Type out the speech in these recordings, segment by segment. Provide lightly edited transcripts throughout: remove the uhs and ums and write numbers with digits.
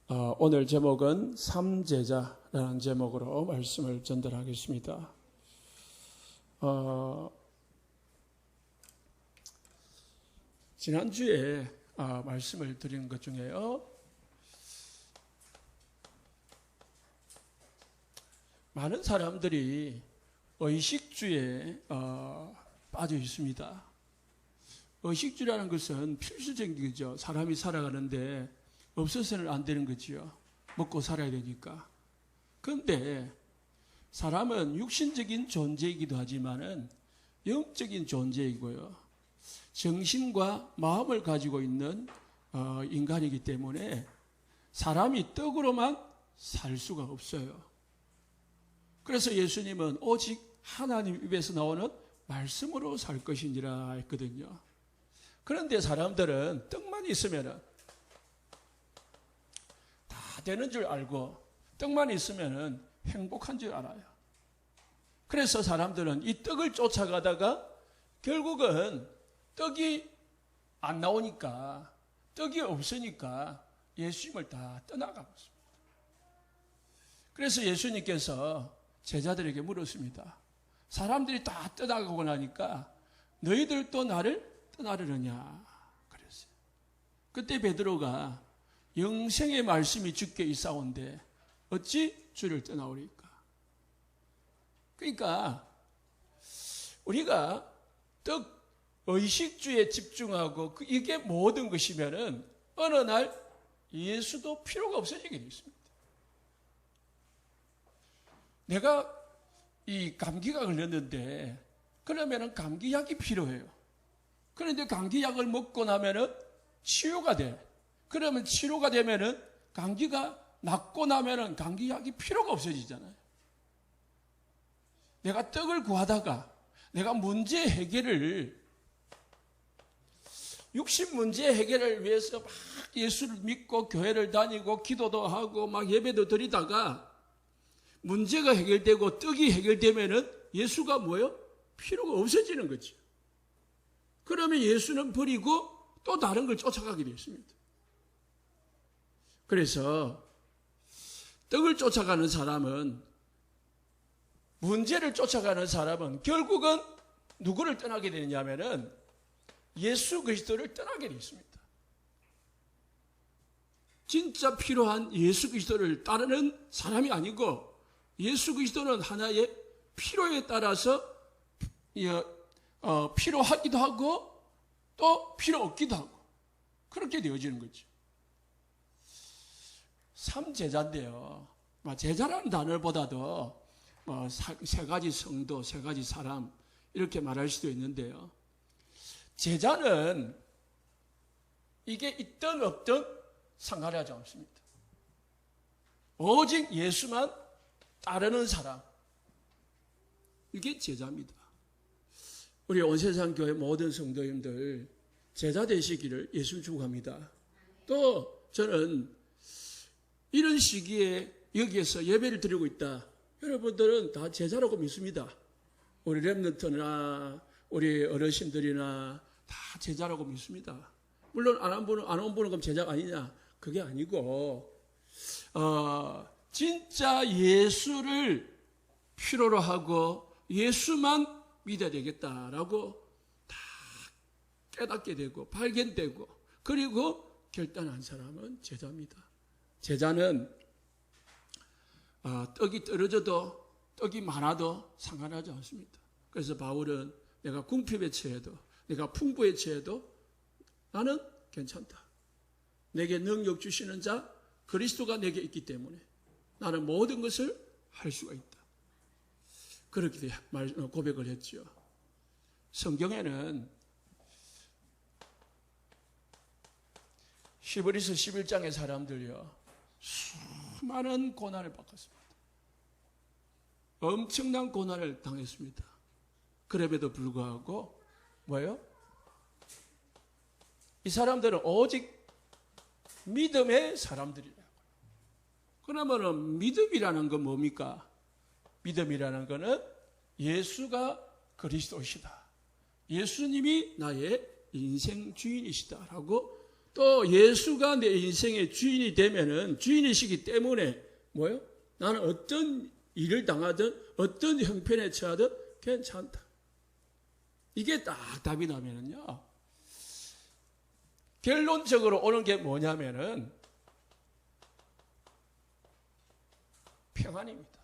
오늘 제목은 삼제자라는 제목으로 말씀을 전달하겠습니다. 지난주에 말씀을 드린 것 중에요, 많은 사람들이 의식주에 빠져 있습니다. 의식주라는 것은 필수적인 거죠. 사람이 살아가는데 없어서는 안 되는 거지요. 먹고 살아야 되니까. 그런데 사람은 육신적인 존재이기도 하지만은 영적인 존재이고요, 정신과 마음을 가지고 있는 인간이기 때문에 사람이 떡으로만 살 수가 없어요. 그래서 예수님은 오직 하나님 입에서 나오는 말씀으로 살 것이니라 했거든요. 그런데 사람들은 떡만 있으면은 다 되는 줄 알고, 떡만 있으면은 행복한 줄 알아요. 그래서 사람들은 이 떡을 쫓아가다가 결국은 떡이 안 나오니까, 떡이 없으니까 예수님을 다 떠나가고 있습니다. 그래서 예수님께서 제자들에게 물었습니다. 사람들이 다 떠나가고 나니까 너희들도 나를 떠나려느냐 그랬어요. 그때 베드로가 영생의 말씀이 주께 있사온데 어찌 주를 떠나오리까. 그러니까 우리가 떡 의식주에 집중하고 이게 모든 것이면은 어느 날 예수도 필요가 없어지게 되어 있습니다. 내가 이 감기가 걸렸는데 그러면은 감기약이 필요해요. 그런데 감기약을 먹고 나면은 치유가 돼. 그러면 치료가 되면은 감기가 낫고 나면은 감기약이 필요가 없어지잖아요. 내가 떡을 구하다가 내가 문제 해결을, 육신 문제 해결을 위해서 막 예수를 믿고 교회를 다니고 기도도 하고 막 예배도 드리다가 문제가 해결되고 떡이 해결되면은 예수가 뭐예요? 필요가 없어지는 거죠. 그러면 예수는 버리고 또 다른 걸 쫓아가게 되었습니다. 그래서 떡을 쫓아가는 사람은, 문제를 쫓아가는 사람은 결국은 누구를 떠나게 되느냐면은 예수 그리스도를 떠나게 되어 있습니다. 진짜 필요한 예수 그리스도를 따르는 사람이 아니고, 예수 그리스도는 하나의 필요에 따라서 필요하기도 하고 또 필요 없기도 하고 그렇게 되어지는 거죠. 삼제자인데요, 제자라는 단어보다도 세 가지 성도, 세 가지 사람 이렇게 말할 수도 있는데요, 제자는 이게 있든 없든 상관하지 않습니다. 오직 예수만 따르는 사람, 이게 제자입니다. 우리 온세상 교회 모든 성도님들 제자 되시기를 예수 축복합니다. 또 저는 이런 시기에 여기에서 예배를 드리고 있다, 여러분들은 다 제자라고 믿습니다. 우리 렘넌트나 우리 어르신들이나 다 제자라고 믿습니다. 물론 안 온 분은 그럼 제자가 아니냐, 그게 아니고 진짜 예수를 필요로 하고 예수만 믿어야 되겠다라고 다 깨닫게 되고 발견되고 그리고 결단한 사람은 제자입니다. 제자는 떡이 떨어져도 떡이 많아도 상관하지 않습니다. 그래서 바울은 내가 궁핍에 처해도, 내가 풍부에 처해도 나는 괜찮다. 내게 능력 주시는 자 그리스도가 내게 있기 때문에 나는 모든 것을 할 수가 있다. 그렇게 고백을 했죠. 성경에는 히브리서 11장의 사람들이요, 수많은 고난을 받았습니다. 엄청난 고난을 당했습니다. 그럼에도 불구하고 뭐예요? 이 사람들은 오직 믿음의 사람들이라고요. 그러면은 믿음이라는 건 뭡니까? 믿음이라는 것은 예수가 그리스도시다, 예수님이 나의 인생 주인이시다라고 또 예수가 내 인생의 주인이 되면은 주인이시기 때문에 뭐요? 나는 어떤 일을 당하든 어떤 형편에 처하든 괜찮다. 이게 딱 답이 나면은요. 결론적으로 오는 게 뭐냐면은 평안입니다.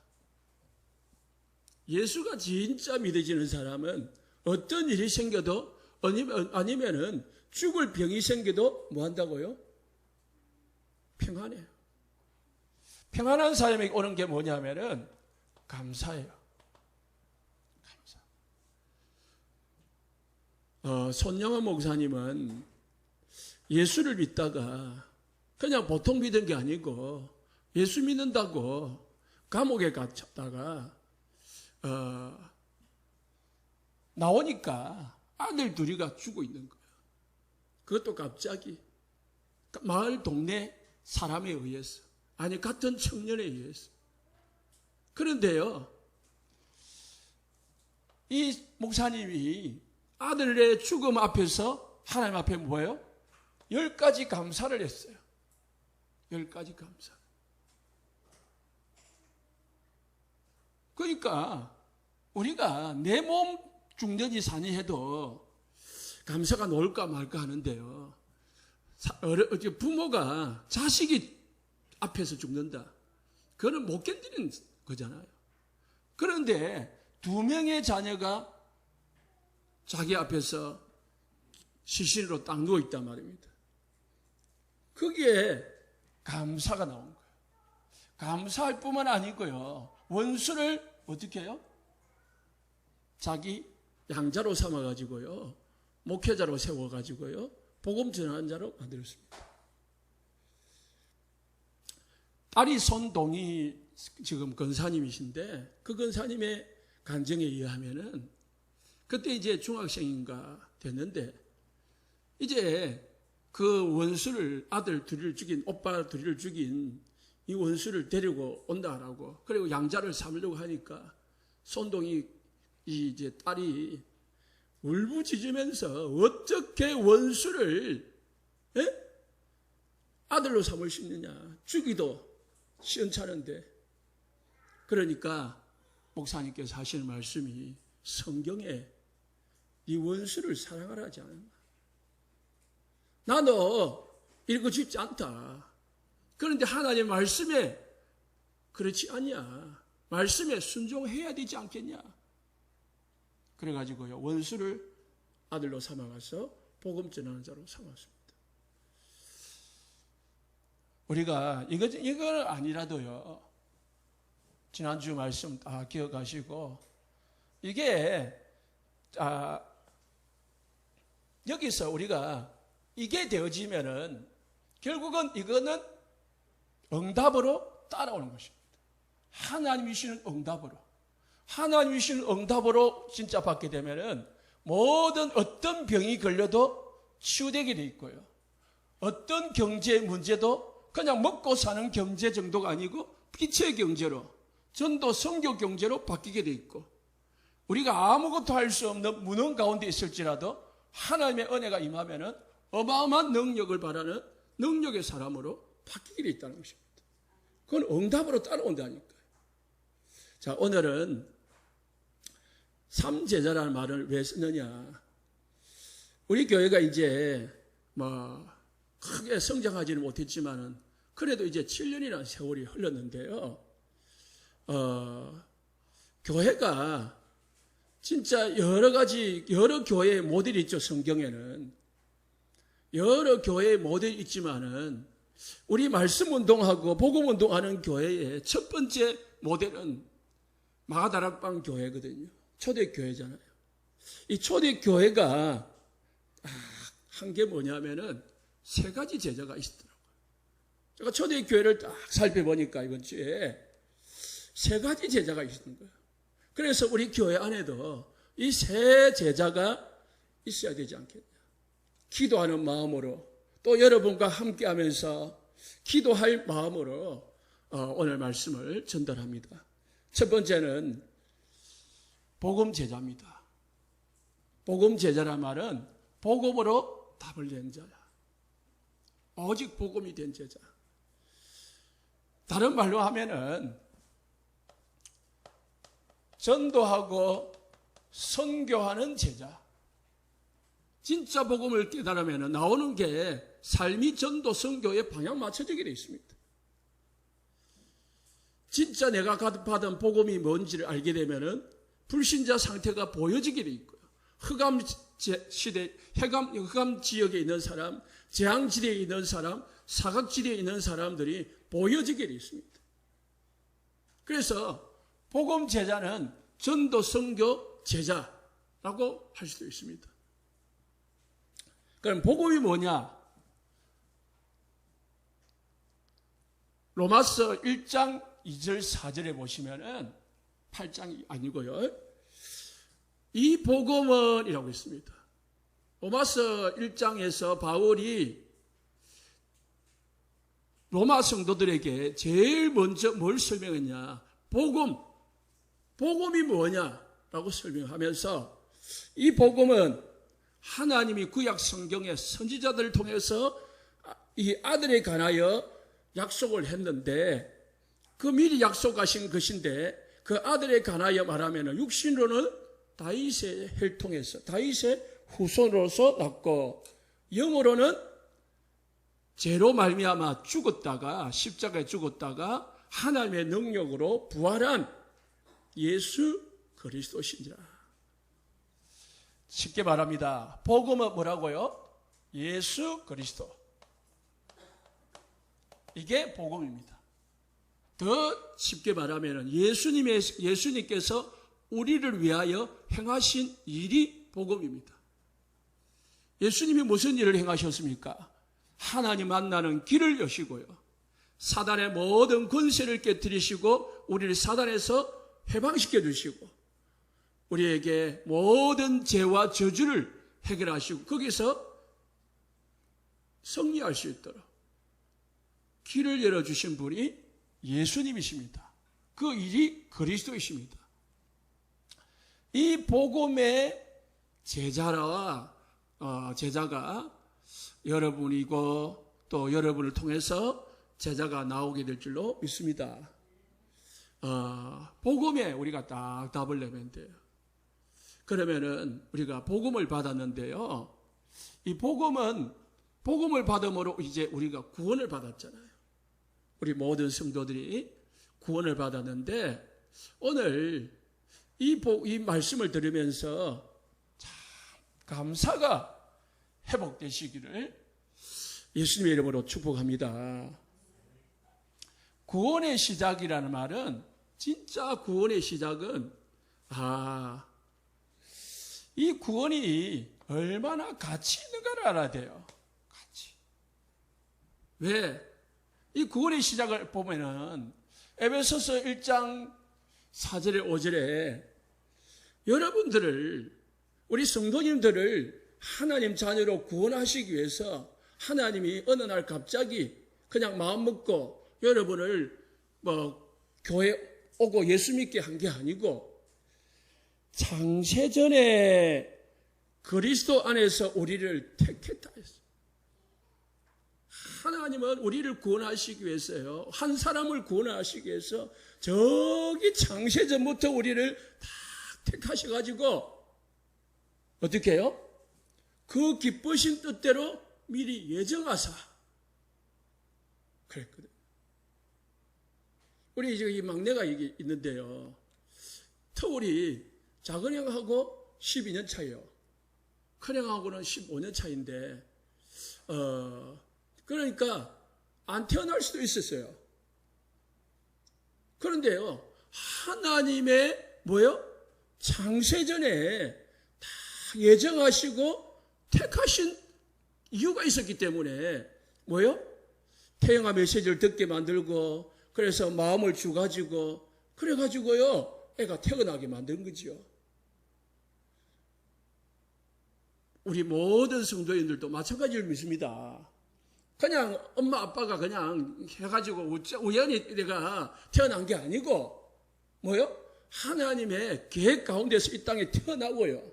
예수가 진짜 믿어지는 사람은 어떤 일이 생겨도 아니면은 죽을 병이 생겨도 뭐 한다고요? 평안해요. 평안한 사람에게 오는 게 뭐냐면은 감사해요. 감사. 손영환 목사님은 예수를 믿다가 그냥 보통 믿은 게 아니고 예수 믿는다고 감옥에 갇혔다가 나오니까 아들 둘이가 죽어 있는 거예요. 그것도 갑자기 마을 동네 사람에 의해서, 아니 같은 청년에 의해서. 그런데요, 이 목사님이 아들의 죽음 앞에서 하나님 앞에 뭐예요? 10가지 감사를 했어요. 10가지 감사. 그러니까 우리가 내 몸 죽느니 사니 해도 감사가 나올까 말까 하는데요. 부모가 자식이 앞에서 죽는다. 그거는 못 견디는 거잖아요. 그런데 2명의 자녀가 자기 앞에서 시신으로 딱 누워있단 말입니다. 거기에 감사가 나온 거예요. 감사할 뿐만 아니고요. 원수를 어떻게 해요? 자기 양자로 삼아가지고요. 목회자로 세워가지고요. 복음 전하는 자로 만들었습니다. 딸이 손동희 지금 권사님이신데 그 권사님의 간증에 의하면은 그때 이제 중학생인가 됐는데 이제 그 원수를 아들 둘을 죽인 오빠 둘을 죽인 이 원수를 데리고 온다라고 그리고 양자를 삼으려고 하니까 손동희 이제 딸이 울부짖으면서 어떻게 원수를 아들로 삼을 수 있느냐, 죽이도 시원찮은데. 그러니까 목사님께서 하시는 말씀이 성경에 이 원수를 사랑하라 하지 않았나. 나 너 읽고 싶지 않다. 그런데 하나님의 말씀에 그렇지 않냐, 말씀에 순종해야 되지 않겠냐. 그래가지고요, 원수를 아들로 삼아가서 복음 전하는 자로 삼았습니다. 우리가 이거 아니라도요, 지난주 말씀 다 기억하시고, 이게 여기서 우리가 이게 되어지면은 결국은 이거는 응답으로 따라오는 것입니다. 하나님이 주시는 응답으로. 하나님이 주시는 응답으로 진짜 받게 되면은 모든 어떤 병이 걸려도 치유되게 돼 있고요. 어떤 경제 문제도 그냥 먹고 사는 경제 정도가 아니고 빛의 경제로, 전도 선교 경제로 바뀌게 돼 있고, 우리가 아무것도 할 수 없는 무능 가운데 있을지라도 하나님의 은혜가 임하면은 어마어마한 능력을 바라는 능력의 사람으로 바뀌게 돼 있다는 것입니다. 그건 응답으로 따라온다니까요. 자, 오늘은 삼제자라는 말을 왜 쓰느냐. 우리 교회가 이제 크게 성장하지는 못했지만은 그래도 이제 7년이라는 세월이 흘렀는데요. 교회가 진짜 여러 교회의 모델이 있죠. 성경에는 여러 교회의 모델이 있지만은 우리 말씀 운동하고 복음 운동하는 교회의 첫 번째 모델은 마가다락방 교회거든요. 초대교회잖아요. 이 초대교회가 한 게 뭐냐면은 3가지 제자가 있더라고요. 제가 초대교회를 딱 살펴보니까 이번 주에 3가지 제자가 있는 거예요. 그래서 우리 교회 안에도 이 3 제자가 있어야 되지 않겠냐. 기도하는 마음으로, 또 여러분과 함께 하면서 기도할 마음으로 오늘 말씀을 전달합니다. 첫 번째는 복음 제자입니다. 복음 제자란 말은 복음으로 답을 낸 자야. 오직 복음이 된 제자. 다른 말로 하면은 전도하고 선교하는 제자. 진짜 복음을 깨달으면 나오는 게 삶이 전도 선교에 방향 맞춰지게 되어 있습니다. 진짜 내가 받은 복음이 뭔지를 알게 되면은 불신자 상태가 보여지게 되어 있고요. 흑암 시대, 흑암 지역에 있는 사람, 재앙지대에 있는 사람, 사각지대에 있는 사람들이 보여지게 되어 있습니다. 그래서 복음 제자는 전도 선교 제자라고 할 수도 있습니다. 그럼 복음이 뭐냐? 로마서 1장 2절 4절에 보시면은 8장이 아니고요. 이 복음은 이라고 있습니다. 로마서 1장에서 바울이 로마 성도들에게 제일 먼저 뭘 설명했냐? 복음이 뭐냐라고 설명하면서 이 복음은 하나님이 구약 성경의 선지자들을 통해서 이 아들에 관하여 약속을 했는데 그 미리 약속하신 것인데 그 아들에 관하여 말하면 육신으로는 다윗의 혈통에서 다윗의 후손으로서 났고 영으로는 죄로 말미암아 죽었다가 십자가에 죽었다가 하나님의 능력으로 부활한 예수 그리스도시니라. 쉽게 말합니다. 복음은 뭐라고요? 예수 그리스도. 이게 복음입니다. 더 쉽게 말하면 예수님께서 우리를 위하여 행하신 일이 복음입니다. 예수님이 무슨 일을 행하셨습니까? 하나님 만나는 길을 여시고요. 사단의 모든 권세를 깨뜨리시고 우리를 사단에서 해방시켜 주시고 우리에게 모든 죄와 저주를 해결하시고 거기서 승리할 수 있도록 길을 열어주신 분이 예수님이십니다. 그 일이 그리스도이십니다. 이 복음의 제자가 여러분이고 또 여러분을 통해서 제자가 나오게 될 줄로 믿습니다. 복음에 우리가 딱 답을 내면 돼요. 그러면은 우리가 복음을 받았는데요. 이 복음을 받음으로 이제 우리가 구원을 받았잖아요. 우리 모든 성도들이 구원을 받았는데 오늘 이 말씀을 들으면서 참 감사가 회복되시기를 예수님의 이름으로 축복합니다. 구원의 시작이라는 말은 진짜 구원의 시작은 이 구원이 얼마나 가치 있는가를 알아야 돼요. 가치. 왜? 이 구원의 시작을 보면은 에베소서 1장 4절에 5절에 여러분들을 우리 성도님들을 하나님 자녀로 구원하시기 위해서 하나님이 어느 날 갑자기 그냥 마음 먹고 여러분을 교회 오고 예수 믿게 한 게 아니고 창세전에 그리스도 안에서 우리를 택했다 했어요. 하나님은 우리를 구원하시기 위해서요. 한 사람을 구원하시기 위해서 저기 창세전부터 우리를 다 택하셔가지고 어떻게 해요? 그 기쁘신 뜻대로 미리 예정하사 그랬거든. 우리 지금 이 막내가 있는데요. 터울이 작은 형하고 12년 차예요. 큰 형하고는 15년 차인데 그러니까 안 태어날 수도 있었어요. 그런데요. 하나님의 창세전에 다 예정하시고 택하신 이유가 있었기 때문에 태영아 메시지를 듣게 만들고 그래서 마음을 주가지고 그래가지고요. 애가 태어나게 만든 거지요. 우리 모든 성도인들도 마찬가지를 믿습니다. 그냥 엄마 아빠가 그냥 해가지고 우연히 내가 태어난 게 아니고 하나님의 계획 가운데서 이 땅에 태어나고요.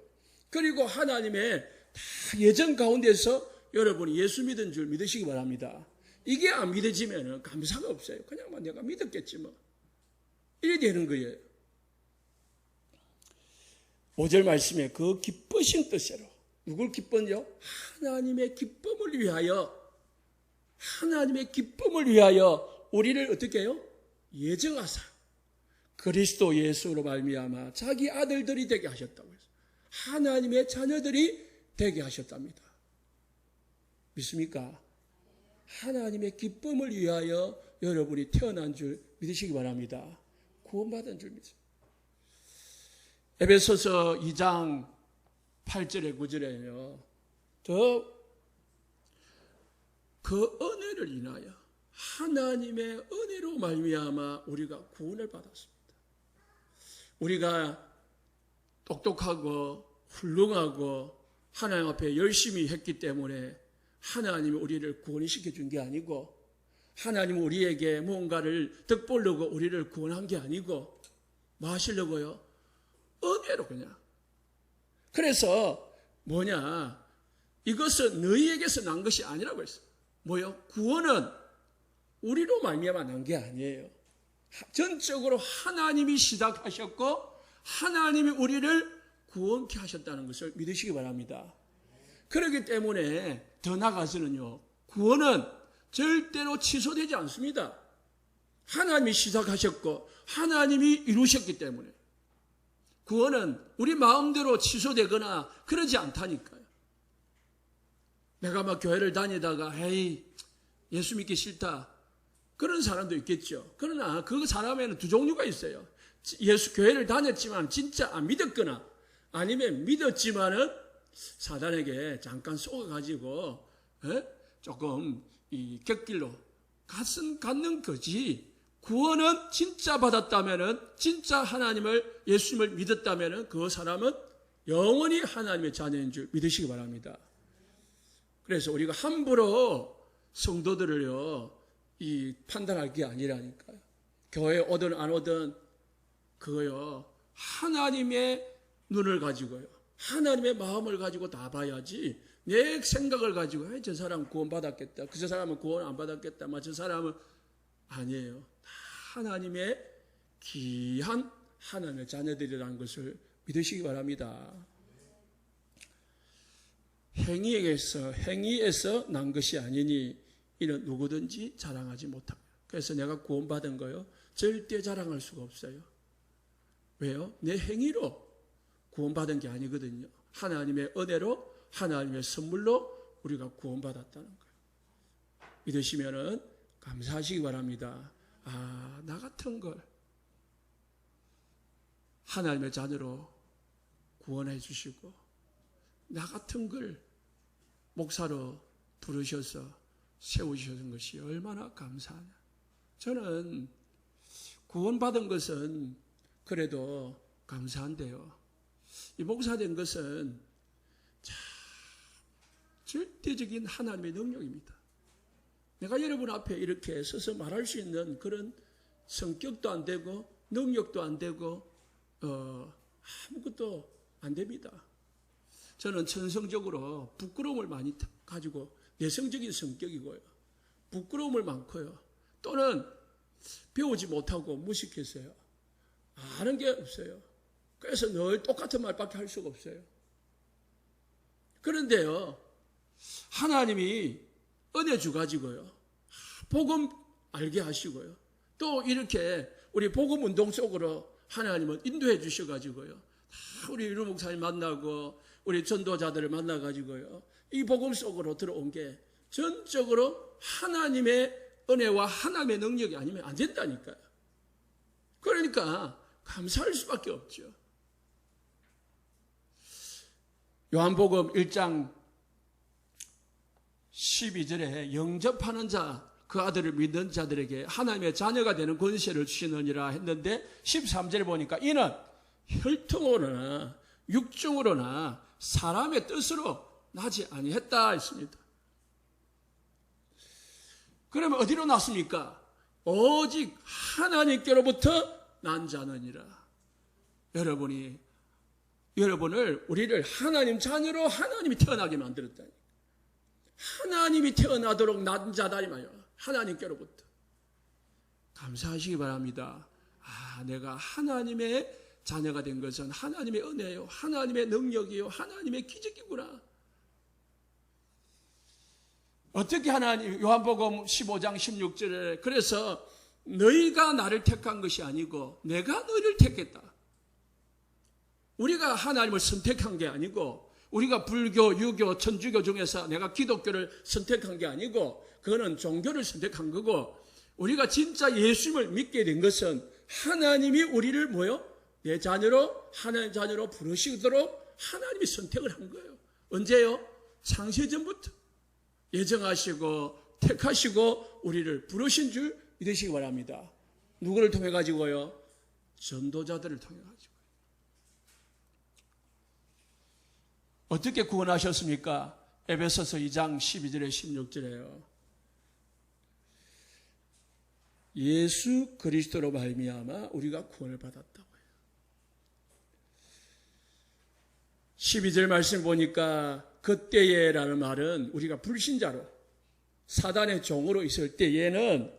그리고 하나님의 다 예정 가운데서 여러분이 예수 믿은 줄 믿으시기 바랍니다. 이게 안 믿어지면 감사가 없어요. 그냥 내가 믿었겠지 뭐. 이래 되는 거예요. 5절 말씀에 그 기쁘신 뜻대로 누굴 기쁜요? 하나님의 기쁨을 위하여 우리를 어떻게 해요? 예정하사 그리스도 예수로 말미암아 자기 아들들이 되게 하셨다고 해서 하나님의 자녀들이 되게 하셨답니다. 믿습니까? 하나님의 기쁨을 위하여 여러분이 태어난 줄 믿으시기 바랍니다. 구원받은 줄 믿으세요. 에베소서 2장 8절에 9절에요. 그 은혜를 인하여 하나님의 은혜로 말미암아 우리가 구원을 받았습니다. 우리가 똑똑하고 훌륭하고 하나님 앞에 열심히 했기 때문에 하나님이 우리를 구원시켜 준 게 아니고 하나님은 우리에게 뭔가를 득보려고 우리를 구원한 게 아니고 뭐 하시려고요? 은혜로 그냥. 그래서 이것은 너희에게서 난 것이 아니라고 했어요. 뭐요? 구원은 우리로 말미암아 난 게 아니에요. 전적으로 하나님이 시작하셨고 하나님이 우리를 구원케 하셨다는 것을 믿으시기 바랍니다. 그렇기 때문에 더 나아가서는요, 구원은 절대로 취소되지 않습니다. 하나님이 시작하셨고 하나님이 이루셨기 때문에 구원은 우리 마음대로 취소되거나 그러지 않다니까요. 내가 막 교회를 다니다가 에이 예수 믿기 싫다 그런 사람도 있겠죠. 그러나 그 사람에는 두 종류가 있어요. 교회를 다녔지만 진짜 안 믿었거나 아니면 믿었지만은 사단에게 잠깐 속아가지고 조금 이 곁길로 갖는 거지. 구원은 진짜 받았다면은 진짜 예수님을 믿었다면은 그 사람은 영원히 하나님의 자녀인 줄 믿으시기 바랍니다. 그래서 우리가 함부로 성도들을요 판단할 게 아니라니까요. 교회에 오든 안 오든 그거요 하나님의 눈을 가지고요 하나님의 마음을 가지고 다 봐야지 내 생각을 가지고 저 사람 구원 받았겠다 저 사람은 구원 안 받았겠다 저 사람은 아니에요. 하나님의 귀한 하나님의 자녀들이라는 것을 믿으시기 바랍니다. 행위에서 난 것이 아니니 이는 누구든지 자랑하지 못합니다. 그래서 내가 구원받은 거요 절대 자랑할 수가 없어요. 왜요? 내 행위로 구원받은 게 아니거든요. 하나님의 은혜로 하나님의 선물로 우리가 구원받았다는 거예요. 믿으시면은 감사하시기 바랍니다. 나 같은 걸 하나님의 자녀로 구원해 주시고 나 같은 걸 목사로 부르셔서 세우시는 것이 얼마나 감사하냐. 저는 구원받은 것은 그래도 감사한데요. 이 목사 된 것은 절대적인 하나님의 능력입니다. 내가 여러분 앞에 이렇게 서서 말할 수 있는 그런 성격도 안 되고 능력도 안 되고 아무것도 안 됩니다. 저는 천성적으로 부끄러움을 많이 가지고 내성적인 성격이고요. 부끄러움을 많고요. 또는 배우지 못하고 무식했어요. 아는 게 없어요. 그래서 늘 똑같은 말밖에 할 수가 없어요. 그런데요, 하나님이 은혜 주가지고요, 복음 알게 하시고요, 또 이렇게 우리 복음 운동 속으로 하나님은 인도해 주셔가지고요, 우리 유루 목사님 만나고 우리 전도자들을 만나가지고요, 이 복음 속으로 들어온 게 전적으로 하나님의 은혜와 하나님의 능력이 아니면 안 된다니까요. 그러니까 감사할 수밖에 없죠. 요한복음 1장 12절에 영접하는 자, 그 아들을 믿는 자들에게 하나님의 자녀가 되는 권세를 주시느니라 했는데 13절에 보니까 이는 혈통으로나 육중으로나 사람의 뜻으로 나지 아니했다 했습니다. 그러면 어디로 났습니까? 오직 하나님께로부터 난 자느니라. 우리를 하나님 자녀로 하나님이 태어나게 만들었다. 하나님이 태어나도록 낳은 자다 이 말이야. 하나님께로부터. 감사하시기 바랍니다. 내가 하나님의 자녀가 된 것은 하나님의 은혜요, 하나님의 능력이요, 하나님의 기적이구나. 어떻게 하나님, 요한복음 15장 16절에 그래서 너희가 나를 택한 것이 아니고 내가 너희를 택했다. 우리가 하나님을 선택한 게 아니고, 우리가 불교, 유교, 천주교 중에서 내가 기독교를 선택한 게 아니고, 그거는 종교를 선택한 거고, 우리가 진짜 예수님을 믿게 된 것은 하나님이 우리를 뭐요? 내 자녀로, 하나님 자녀로 부르시도록 하나님이 선택을 한 거예요. 언제요? 창세전부터 예정하시고 택하시고 우리를 부르신 줄 믿으시기 바랍니다. 누구를 통해 가지고요? 전도자들을 통해 가지고. 어떻게 구원하셨습니까? 에베소서 2장 12절에 16절에요. 예수 그리스도로 말미암아 우리가 구원을 받았다고 해요. 12절 말씀 보니까 그때에라는 말은 우리가 불신자로 사단의 종으로 있을 때에는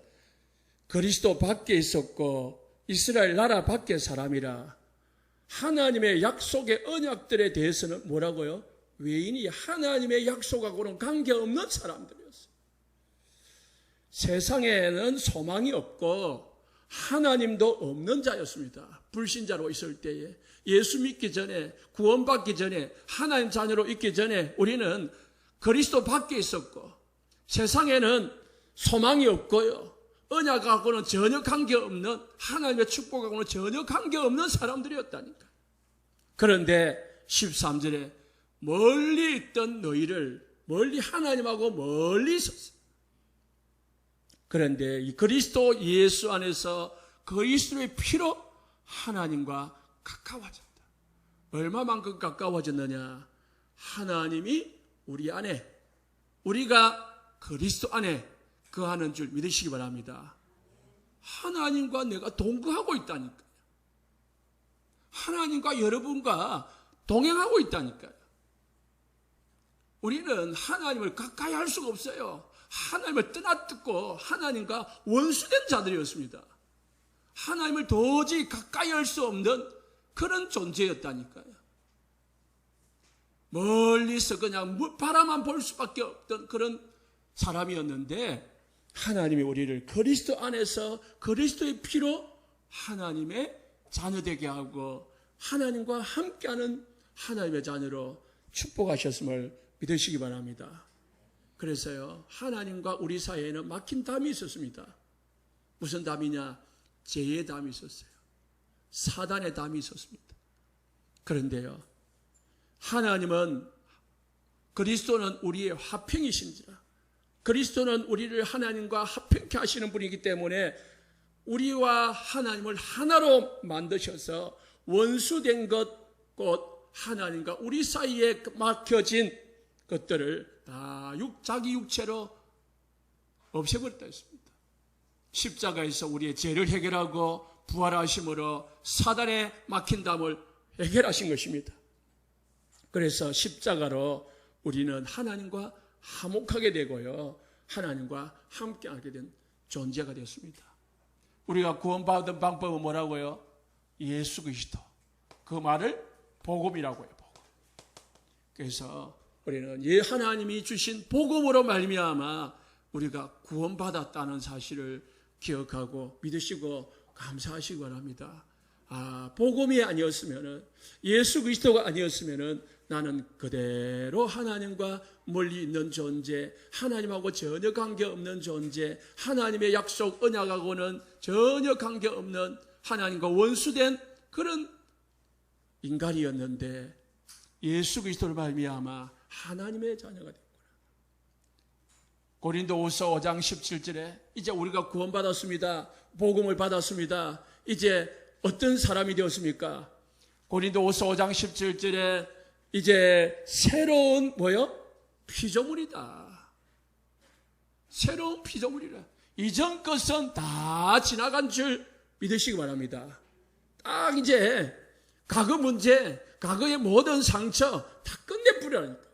그리스도 밖에 있었고 이스라엘 나라 밖의 사람이라 하나님의 약속의 언약들에 대해서는 뭐라고요? 외인이 하나님의 약속하고는 관계없는 사람들이었어요. 세상에는 소망이 없고 하나님도 없는 자였습니다. 불신자로 있을 때에, 예수 믿기 전에, 구원받기 전에, 하나님 자녀로 있기 전에 우리는 그리스도 밖에 있었고 세상에는 소망이 없고요, 언약하고는 전혀 관계없는, 하나님의 축복하고는 전혀 관계없는 사람들이었다니까. 그런데 13절에 멀리 있던 너희를, 멀리 하나님하고 멀리 있었어요. 그런데 이 그리스도 예수 안에서 그리스도의 피로 하나님과 가까워졌다. 얼마만큼 가까워졌느냐? 하나님이 우리 안에, 우리가 그리스도 안에 거하는 줄 믿으시기 바랍니다. 하나님과 내가 동거하고 있다니까요. 하나님과 여러분과 동행하고 있다니까요. 우리는 하나님을 가까이 할 수가 없어요. 하나님을 떠났고 하나님과 원수된 자들이었습니다. 하나님을 도저히 가까이 할 수 없는 그런 존재였다니까요. 멀리서 그냥 바라만 볼 수밖에 없던 그런 사람이었는데 하나님이 우리를 그리스도 안에서 그리스도의 피로 하나님의 자녀되게 하고 하나님과 함께하는 하나님의 자녀로 축복하셨음을 믿으시기 바랍니다. 그래서요, 하나님과 우리 사이에는 막힌 담이 있었습니다. 무슨 담이냐? 죄의 담이 있었어요. 사단의 담이 있었습니다. 그런데요, 하나님은, 그리스도는 우리의 화평이신지라, 그리스도는 우리를 하나님과 화평케 하시는 분이기 때문에 우리와 하나님을 하나로 만드셔서 원수된 것, 곧 하나님과 우리 사이에 막혀진 것들을 다 자기 육체로 없애버렸다 했습니다. 십자가에서 우리의 죄를 해결하고 부활하심으로 사단의 막힌 담을 해결하신 것입니다. 그래서 십자가로 우리는 하나님과 화목하게 되고요, 하나님과 함께하게 된 존재가 되었습니다. 우리가 구원받은 방법은 뭐라고요? 예수 그리스도. 그 말을 복음이라고 해요. 복음. 그래서 우리는 하나님이 주신 복음으로 말미암아 우리가 구원받았다는 사실을 기억하고 믿으시고 감사하시기 바랍니다. 복음이 아니었으면은, 예수 그리스도가 아니었으면은 나는 그대로 하나님과 멀리 있는 존재, 하나님하고 전혀 관계없는 존재, 하나님의 약속 언약하고는 전혀 관계없는 하나님과 원수된 그런 인간이었는데 예수 그리스도를 말미암아 하나님의 자녀가 됐구나. 고린도후서 5장 17절에 이제 우리가 구원받았습니다. 복음을 받았습니다. 이제 어떤 사람이 되었습니까? 고린도후서 5장 17절에 이제 새로운 피조물이다. 새로운 피조물이라. 이전 것은 다 지나간 줄 믿으시기 바랍니다. 딱 이제 과거 문제, 과거의 모든 상처 다 끝내버리라니까.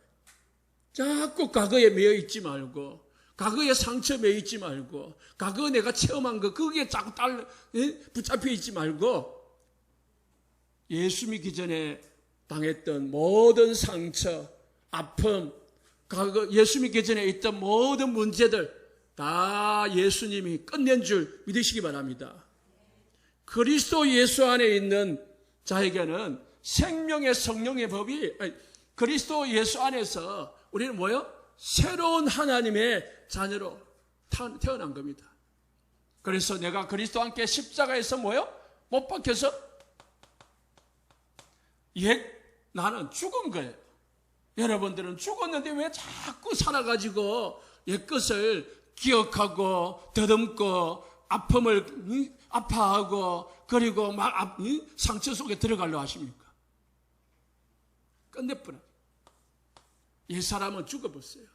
자꾸 과거에 매여 있지 말고, 과거에 상처 매여 있지 말고, 과거에 내가 체험한 거 거기에 자꾸 붙잡혀 있지 말고, 예수 믿기 전에 당했던 모든 상처, 아픔, 과거 예수 믿기 전에 있던 모든 문제들 다 예수님이 끝낸 줄 믿으시기 바랍니다. 그리스도 예수 안에 있는 자에게는 생명의 성령의 법이, 그리스도 예수 안에서 우리는 뭐요? 새로운 하나님의 자녀로 태어난 겁니다. 그래서 내가 그리스도와 함께 십자가에서 뭐요? 못 박혀서 나는 죽은 거예요. 여러분들은 죽었는데 왜 자꾸 살아가지고 옛것을 기억하고 더듬고 아픔을 아파하고 그리고 막 상처 속에 들어가려 하십니까? 끝내버려. 옛사람은 죽어버렸어요.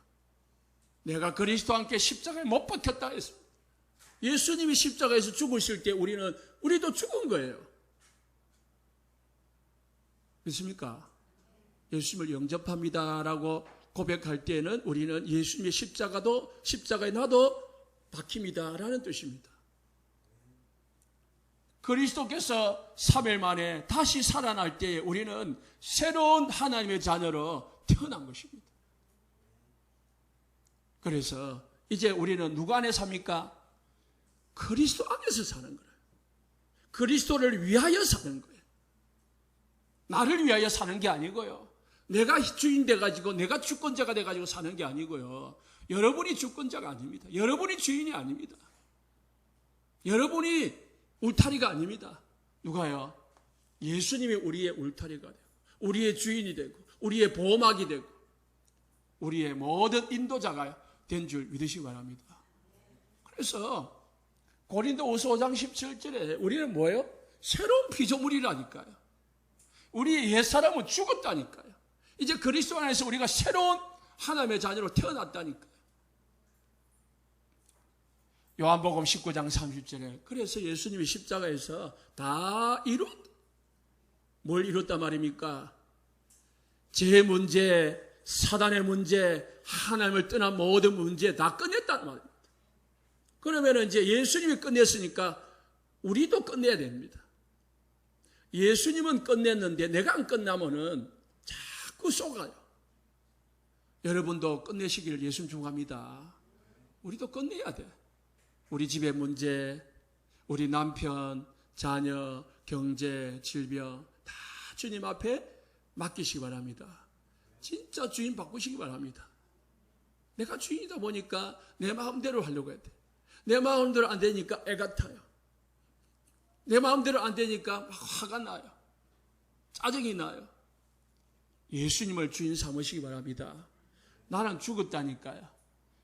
내가 그리스도와 함께 십자가에 못 박혔다 했습니다. 예수님이 십자가에서 죽으실 때 우리도 죽은 거예요. 믿습니까? 예수님을 영접합니다라고 고백할 때는 우리는 예수님의 십자가에 나도 박힙니다라는 뜻입니다. 그리스도께서 3일 만에 다시 살아날 때에 우리는 새로운 하나님의 자녀로 태어난 것입니다. 그래서 이제 우리는 누구 안에 삽니까? 그리스도 안에서 사는 거예요. 그리스도를 위하여 사는 거예요. 나를 위하여 사는 게 아니고요. 내가 주인 돼가지고 내가 주권자가 돼가지고 사는 게 아니고요. 여러분이 주권자가 아닙니다. 여러분이 주인이 아닙니다. 여러분이 울타리가 아닙니다. 누가요? 예수님이 우리의 울타리가 되고 우리의 주인이 되고 우리의 보호막이 되고 우리의 모든 인도자가 된 줄 믿으시기 바랍니다. 그래서 고린도후서 5장 17절에 우리는 뭐예요? 새로운 피조물이라니까요. 우리 옛사람은 죽었다니까요. 이제 그리스도 안에서 우리가 새로운 하나님의 자녀로 태어났다니까요. 요한복음 19장 30절에 그래서 예수님이 십자가에서 다 뭘 이뤘단 말입니까? 제 문제, 사단의 문제, 하나님을 떠난 모든 문제 다 끝냈단 말입니다. 그러면 이제 예수님이 끝냈으니까 우리도 끝내야 됩니다. 예수님은 끝냈는데 내가 안 끝나면은 자꾸 쏘가요. 여러분도 끝내시기를 예수님 축원합니다. 우리도 끝내야 돼. 우리 집의 문제, 우리 남편, 자녀, 경제, 질병 다 주님 앞에 맡기시기 바랍니다. 진짜 주인 바꾸시기 바랍니다. 내가 주인이다 보니까 내 마음대로 하려고 해야 돼. 내 마음대로 안 되니까 애가 타요. 내 마음대로 안 되니까 막 화가 나요. 짜증이 나요. 예수님을 주인 삼으시기 바랍니다. 나는 죽었다니까요.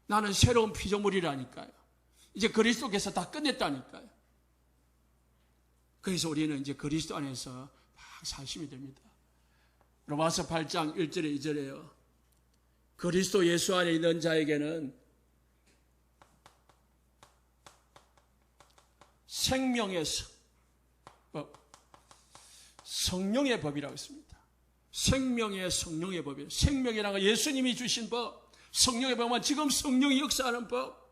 나는 새로운 피조물이라니까요. 이제 그리스도께서 다 끝냈다니까요. 그래서 우리는 이제 그리스도 안에서 막 사심이 됩니다. 로마서 8장 1절에 2절에요. 그리스도 예수 안에 있는 자에게는 생명의 법, 성령의 법이라고 했습니다. 생명의 성령의 법이에요. 생명이라는 건 예수님이 주신 법, 성령의 법은 지금 성령이 역사하는 법,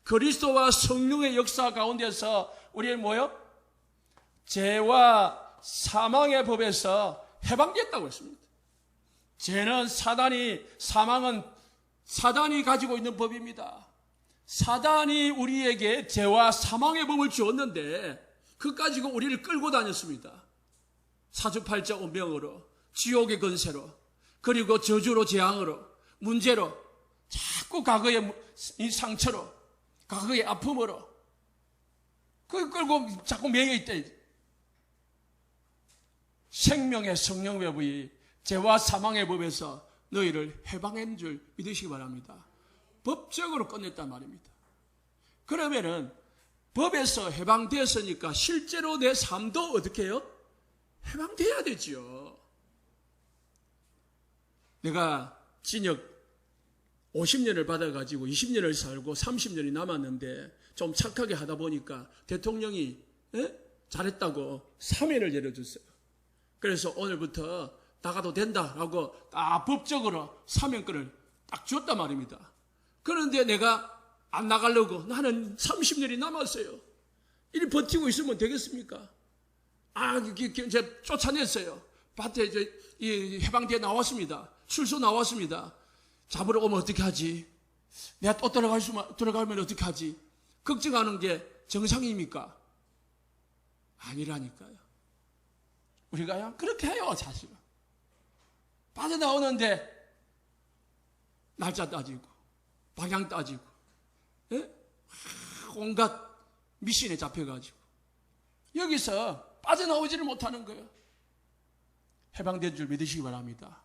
그리스도와 성령의 역사 가운데서 우리는 뭐요? 죄와 사망의 법에서 해방됐다고 했습니다. 죄는 사망은 사단이 가지고 있는 법입니다. 사단이 우리에게 죄와 사망의 법을 주었는데 그 가지고 우리를 끌고 다녔습니다. 사주팔자 운명으로, 지옥의 건세로, 그리고 저주로, 재앙으로, 문제로, 자꾸 과거의 이 상처로, 과거의 아픔으로 그걸 끌고 자꾸 매여 있대. 생명의 성령의 법이 죄와 사망의 법에서 너희를 해방한 줄 믿으시기 바랍니다. 법적으로 끝냈단 말입니다. 그러면은 법에서 해방되었으니까 실제로 내 삶도 어떻게 해요? 해방돼야 되지요. 내가 징역 50년을 받아가지고 20년을 살고 30년이 남았는데 좀 착하게 하다 보니까 대통령이 잘했다고 사면을 내려줬어요. 그래서 오늘부터 나가도 된다라고 다 법적으로 사면권을 딱 줬단 말입니다. 그런데 내가 안 나가려고 나는 30년이 남았어요. 이리 버티고 있으면 되겠습니까? 제가 쫓아냈어요. 밭에 이 해방대에 나왔습니다. 출소 나왔습니다. 잡으러 오면 어떻게 하지? 내가 또 들어가면 어떻게 하지? 걱정하는 게 정상입니까? 아니라니까요. 우리가 그렇게 해요, 사실은. 빠져나오는데 날짜 따지고 방향 따지고 온갖 미신에 잡혀가지고 여기서 빠져나오지를 못하는 거예요. 해방된 줄 믿으시기 바랍니다.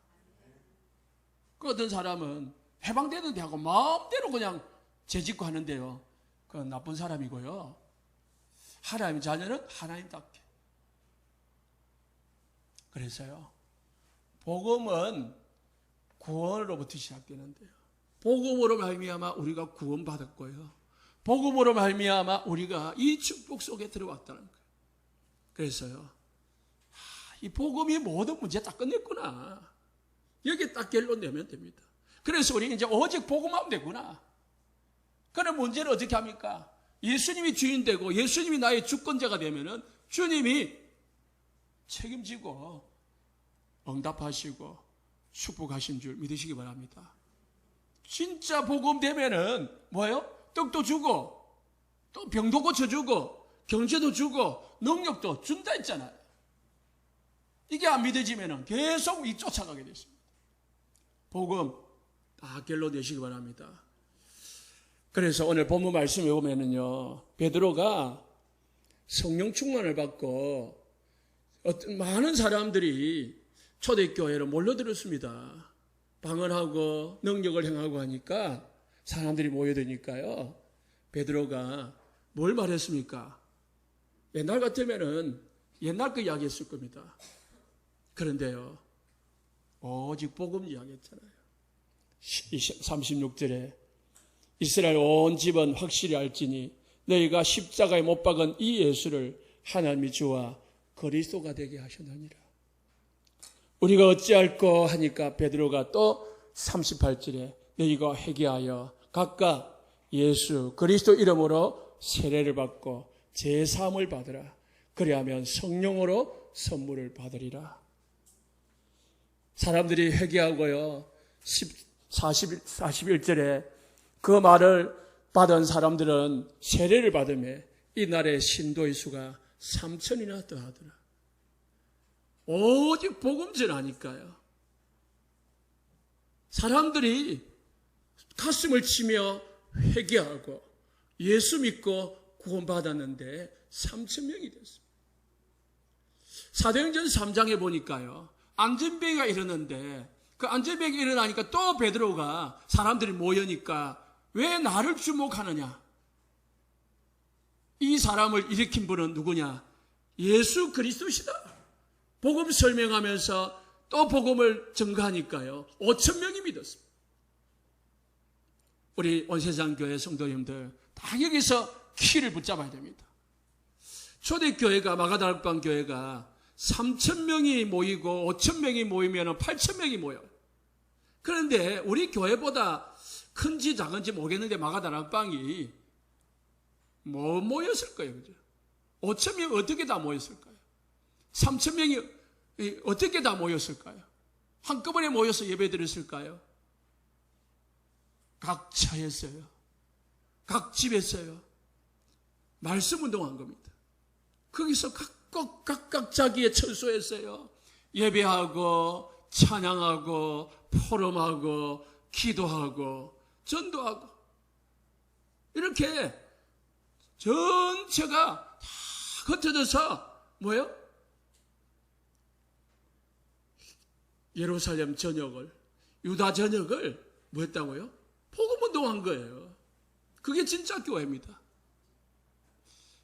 그 어떤 사람은 해방되는데 하고 마음대로 그냥 죄짓고 하는데요. 그건 나쁜 사람이고요. 하나님 자녀는 하나님답게. 그래서요. 복음은 구원으로부터 시작되는데요. 복음으로 말미암아 우리가 구원받았고요. 복음으로 말미암아 우리가 이 축복 속에 들어왔다는 거예요. 그래서요. 이 복음이 모든 문제 다 끝냈구나. 여기에 딱 결론 내면 됩니다. 그래서 우리 이제 오직 복음하면 되구나. 그런 문제를 어떻게 합니까? 예수님이 주인 되고 예수님이 나의 주권자가 되면은 주님이 책임지고 응답하시고 축복하신 줄 믿으시기 바랍니다. 진짜 복음 되면은 뭐예요? 떡도 주고 또 병도 고쳐주고 경제도 주고 능력도 준다 했잖아요. 이게 안 믿어지면은 계속 쫓아가게 됐습니다. 복음 다 결론 내시기 바랍니다. 그래서 오늘 본문 말씀에 보면은요, 베드로가 성령 충만을 받고 어떤 많은 사람들이 초대교회로 몰려들었습니다. 방언하고 능력을 행하고 하니까 사람들이 모여드니까요. 베드로가 뭘 말했습니까? 옛날 같으면은 옛날 그 이야기했을 겁니다. 그런데요, 오직 복음 이야기했잖아요. 36절에 이스라엘 온 집은 확실히 알지니 너희가 십자가에 못 박은 이 예수를 하나님이 주와 그리스도가 되게 하셨느니라. 우리가 어찌할꼬 하니까 베드로가 또 38절에 너희가 회개하여 각각 예수 그리스도 이름으로 세례를 받고 제사함을 받으라. 그리하면 성령으로 선물을 받으리라. 사람들이 회개하고요. 41절에 그 말을 받은 사람들은 세례를 받으며 이날의 신도의 수가 3,000이나 더하더라. 오직 복음 전하니까요. 사람들이 가슴을 치며 회개하고 예수 믿고 구원받았는데 3,000명이 됐습니다. 사도행전 3장에 보니까요. 안전병이가 일어났는데 그 안전병이 일어나니까 또 베드로가 사람들이 모여니까 왜 나를 주목하느냐? 이 사람을 일으킨 분은 누구냐? 예수 그리스도시다. 복음 설명하면서 또 복음을 증거하니까요. 5,000명이 믿었습니다. 우리 온세상교회 성도님들 다 여기서 키를 붙잡아야 됩니다. 초대교회가 마가다락방 교회가 3,000명이 모이고 5,000명이 모이면 8,000명이 모여요. 그런데 우리 교회보다 큰지 작은지 모르겠는데 마가다락방이 뭐 모였을 거예요. 그죠? 5,000명 어떻게 다 모였을까요? 3,000명이 어떻게 다 모였을까요? 한꺼번에 모여서 예배 드렸을까요? 각자 했어요. 각 집에서요. 말씀 운동한 겁니다. 거기서 각각 자기의 처소했어요. 예배하고 찬양하고 포럼하고 기도하고 전도하고 이렇게 전체가 다 흩어져서 뭐예요? 예루살렘 전역을 유다 전역을 뭐 했다고요? 복음운동한 거예요. 그게 진짜 교회입니다.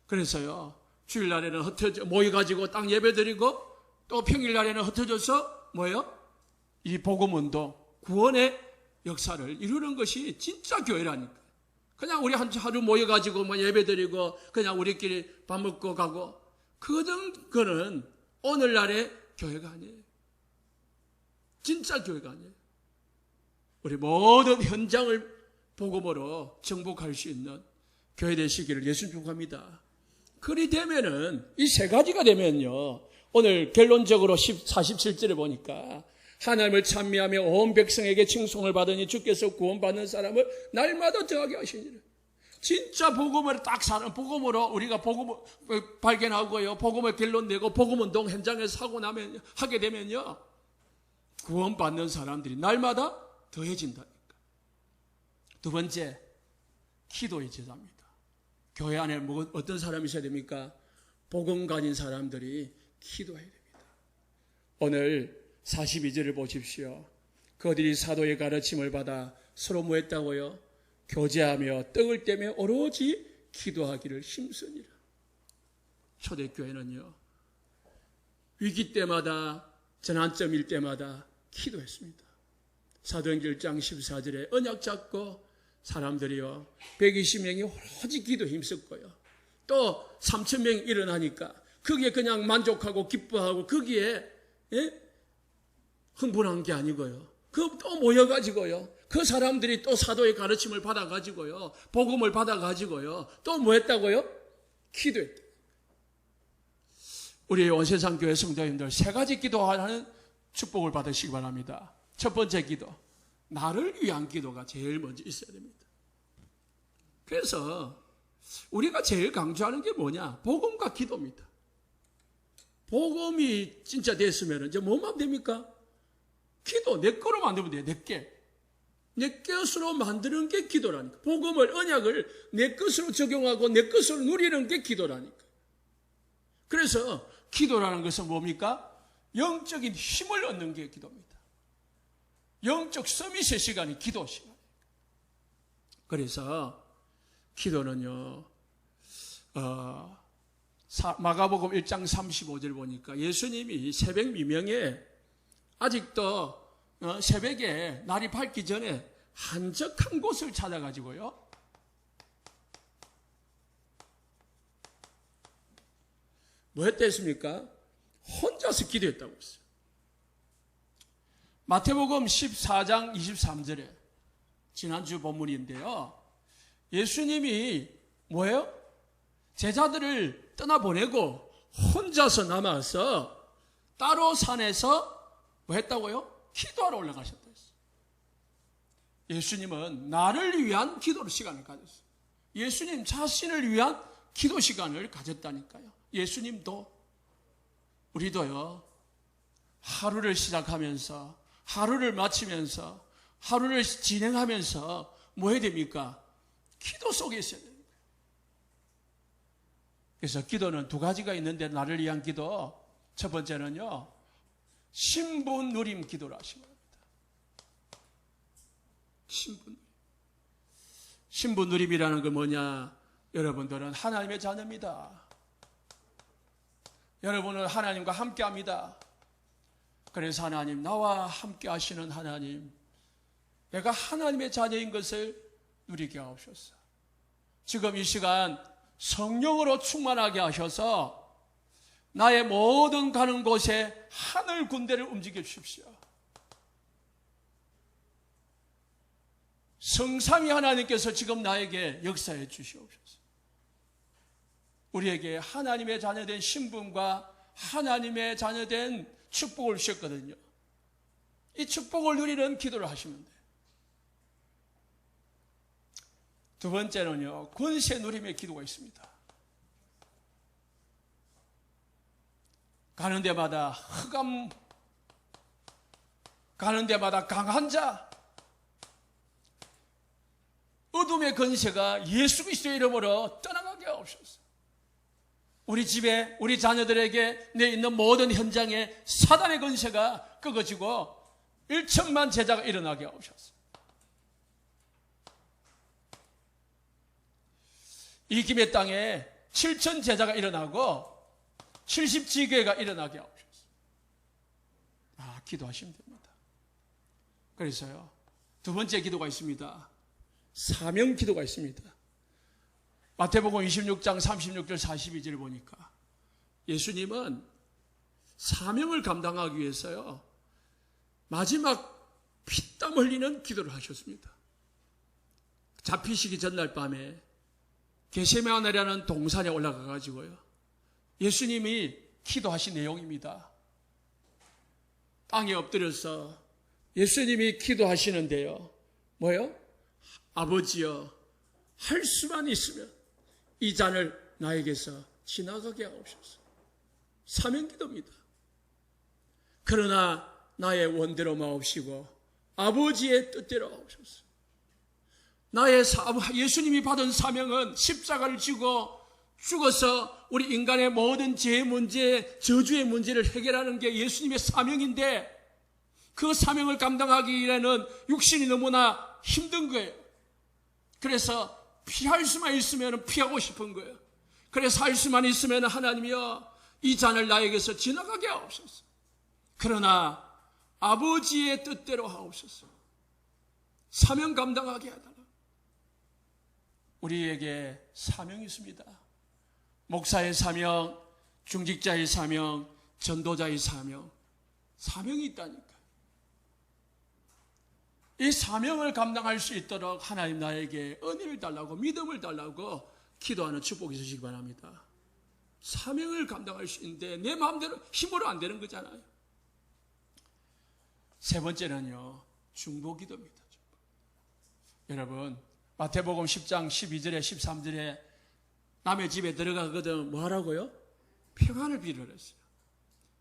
그래서요 주일날에는 흩어져 모여가지고 딱 예배드리고 또 평일날에는 흩어져서 뭐예요? 이 복음운동 구원의 역사를 이루는 것이 진짜 교회라니까. 그냥 우리 하루 모여가지고 뭐 예배드리고 그냥 우리끼리 밥 먹고 가고 그거는 오늘날의 교회가 아니에요. 진짜 교회가 아니에요. 우리 모든 현장을 복음으로 정복할 수 있는 교회 되시기를 예수님 축복합니다. 그리 되면은 이 세 가지가 되면요, 오늘 결론적으로 47절에 보니까 하나님을 찬미하며 온 백성에게 칭송을 받으니 주께서 구원받는 사람을 날마다 더하게 하시니라. 진짜 복음을 딱 사는, 복음으로 우리가 복음을 발견하고요, 복음을 결론 내고 복음운동 현장에서 하게 되면요, 구원받는 사람들이 날마다 더해진다니까. 두 번째, 기도의 제자입니다. 교회 안에 어떤 사람이 있어야 됩니까? 복음 가진 사람들이 기도해야 됩니다. 오늘 42절을 보십시오. 그들이 사도의 가르침을 받아 서로 뭐 했다고요? 교제하며 떡을 떼며 오로지 기도하기를 힘쓰니라. 초대교회는요, 위기 때마다, 전환점일 때마다 기도했습니다. 사도행전 1장 14절에 언약 잡고 사람들이요, 120명이 오로지 기도에 힘썼고요. 또 3,000명이 일어나니까 거기에 그냥 만족하고 기뻐하고 거기에 흥분한 게 아니고요. 또 모여가지고요, 그 사람들이 또 사도의 가르침을 받아가지고요, 복음을 받아가지고요, 또 뭐 했다고요? 기도했다. 우리 온세상 교회 성도님들 세 가지 기도하는 축복을 받으시기 바랍니다. 첫 번째 기도, 나를 위한 기도가 제일 먼저 있어야 됩니다. 그래서 우리가 제일 강조하는 게 뭐냐? 복음과 기도입니다. 복음이 진짜 됐으면 이제 뭐만 됩니까? 기도, 내 거로 만들면 돼요. 내 것으로 만드는 게 기도라니까. 복음을, 언약을 내 것으로 적용하고 내 것으로 누리는 게 기도라니까. 그래서 기도라는 것은 뭡니까? 영적인 힘을 얻는 게 기도입니다. 영적 서밋의 시간이 기도 시간. 그래서 기도는요, 마가복음 1장 35절 보니까 예수님이 새벽 미명에 아직도 새벽에 날이 밝기 전에 한적한 곳을 찾아가지고요, 뭐 했댔습니까? 혼자서 기도했다고 했어요. 마태복음 14장 23절에 지난주 본문인데요, 예수님이 뭐예요? 제자들을 떠나보내고 혼자서 남아서 따로 산에서 뭐 했다고요? 기도하러 올라가셨다 했어요. 예수님은 나를 위한 기도 시간을 가졌어요. 예수님 자신을 위한 기도 시간을 가졌다니까요. 예수님도, 우리도요, 하루를 시작하면서, 하루를 마치면서, 하루를 진행하면서 뭐 해야 됩니까? 기도 속에 있어야 됩니다. 그래서 기도는 두 가지가 있는데, 나를 위한 기도, 첫 번째는요, 신분 누림 기도를 하시기 바랍니다. 신분 누림이라는 건 뭐냐? 여러분들은 하나님의 자녀입니다. 여러분은 하나님과 함께 합니다. 그래서 하나님, 나와 함께 하시는 하나님, 내가 하나님의 자녀인 것을 누리게 하옵소서. 지금 이 시간 성령으로 충만하게 하셔서 나의 모든 가는 곳에 하늘 군대를 움직여 주십시오. 성삼위 하나님께서 지금 나에게 역사해 주시옵소서. 우리에게 하나님의 자녀된 신분과 하나님의 자녀된 축복을 주셨거든요. 이 축복을 누리는 기도를 하시면 돼요. 두 번째는요, 권세 누림의 기도가 있습니다. 가는 데마다 흑암, 가는 데마다 강한 자, 어둠의 권세가 예수 그리스도의 이름으로 떠나가게 하옵소서. 우리 집에, 우리 자녀들에게, 내 있는 모든 현장에 사단의 권세가 꺾어지고 1천만 제자가 일어나게 하옵소서. 이 김의 땅에 7천 제자가 일어나고 70지교회가 일어나게 하옵소서. 기도하시면 됩니다. 그래서요, 두 번째 기도가 있습니다. 사명 기도가 있습니다. 마태복음 26장 36절 42절 보니까 예수님은 사명을 감당하기 위해서요, 마지막 피땀 흘리는 기도를 하셨습니다. 잡히시기 전날 밤에 게세마네라는 동산에 올라가 가지고요, 예수님이 기도하신 내용입니다. 땅에 엎드려서 예수님이 기도하시는데요, 뭐요? 아버지여, 할 수만 있으면 이 잔을 나에게서 지나가게 하옵소서. 사명기도입니다. 그러나 나의 원대로 마옵시고 아버지의 뜻대로 하옵소서. 예수님이 받은 사명은 십자가를 지고 죽어서 우리 인간의 모든 죄의 문제, 저주의 문제를 해결하는 게 예수님의 사명인데, 그 사명을 감당하기에는 육신이 너무나 힘든 거예요. 그래서 피할 수만 있으면 피하고 싶은 거예요. 그래서 할 수만 있으면 하나님이여, 이 잔을 나에게서 지나가게 하옵소서. 그러나 아버지의 뜻대로 하옵소서. 사명 감당하게 하달라. 우리에게 사명이 있습니다. 목사의 사명, 중직자의 사명, 전도자의 사명, 사명이 있다니까. 이 사명을 감당할 수 있도록 하나님 나에게 은혜를 달라고, 믿음을 달라고 기도하는 축복이 있으시기 바랍니다. 사명을 감당할 수 있는데 내 마음대로 힘으로 안 되는 거잖아요. 세 번째는요, 중보기도입니다. 여러분, 마태복음 10장 12절에 13절에 남의 집에 들어가거든 뭐 하라고요? 평안을 빌으랬어요.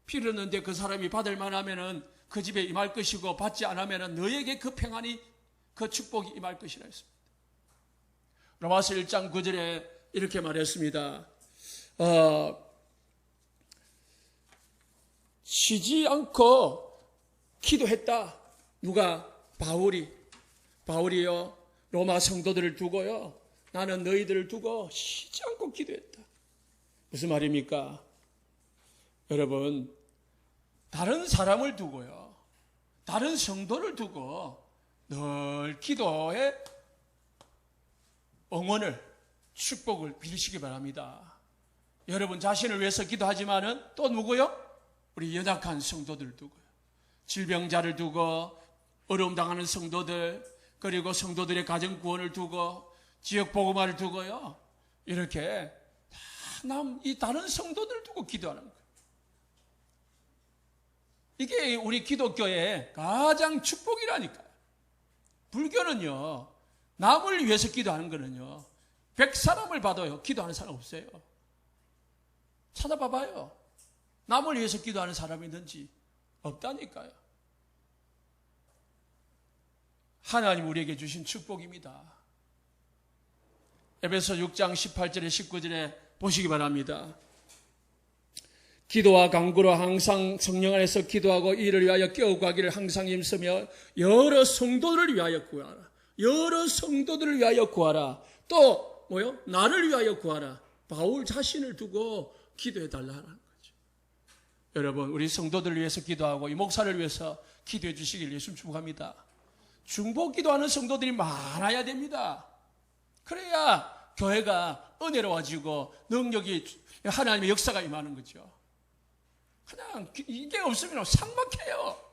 빌었는데 그 사람이 받을 만하면은 그 집에 임할 것이고, 받지 않으면은 너에게 그 평안이, 그 축복이 임할 것이라 했습니다. 로마서 1장 9절에 이렇게 말했습니다. 쉬지 않고 기도했다. 누가? 바울이요, 로마 성도들을 두고요, 나는 너희들을 두고 쉬지 않고 기도했다. 무슨 말입니까? 여러분, 다른 사람을 두고요, 다른 성도를 두고 늘 기도의 응원을, 축복을 빌으시기 바랍니다. 여러분 자신을 위해서 기도하지만은 또 누구요? 우리 연약한 성도들을 두고요, 질병자를 두고, 어려움 당하는 성도들, 그리고 성도들의 가정 구원을 두고, 지역 복음화를 두고요, 이렇게 이 다른 성도들을 두고 기도하는 거예요. 이게 우리 기독교의 가장 축복이라니까요. 불교는요, 남을 위해서 기도하는 거는요, 100사람을 봐도요, 기도하는 사람 없어요. 찾아봐봐요. 남을 위해서 기도하는 사람이 있는지 없다니까요. 하나님 우리에게 주신 축복입니다. 에베소 6장 18절에 19절에 보시기 바랍니다. 기도와 간구로 항상 성령 안에서 기도하고 이를 위하여 깨어가기를 항상 힘쓰며 여러 성도들을 위하여 구하라. 여러 성도들을 위하여 구하라. 또 뭐요? 나를 위하여 구하라. 바울 자신을 두고 기도해달라는 거죠. 여러분, 우리 성도들을 위해서 기도하고 이 목사를 위해서 기도해 주시길 예수님 축복합니다. 중보 기도하는 성도들이 많아야 됩니다. 그래야 교회가 은혜로워지고 능력이, 하나님의 역사가 임하는 거죠. 그냥 이게 없으면 삭막해요.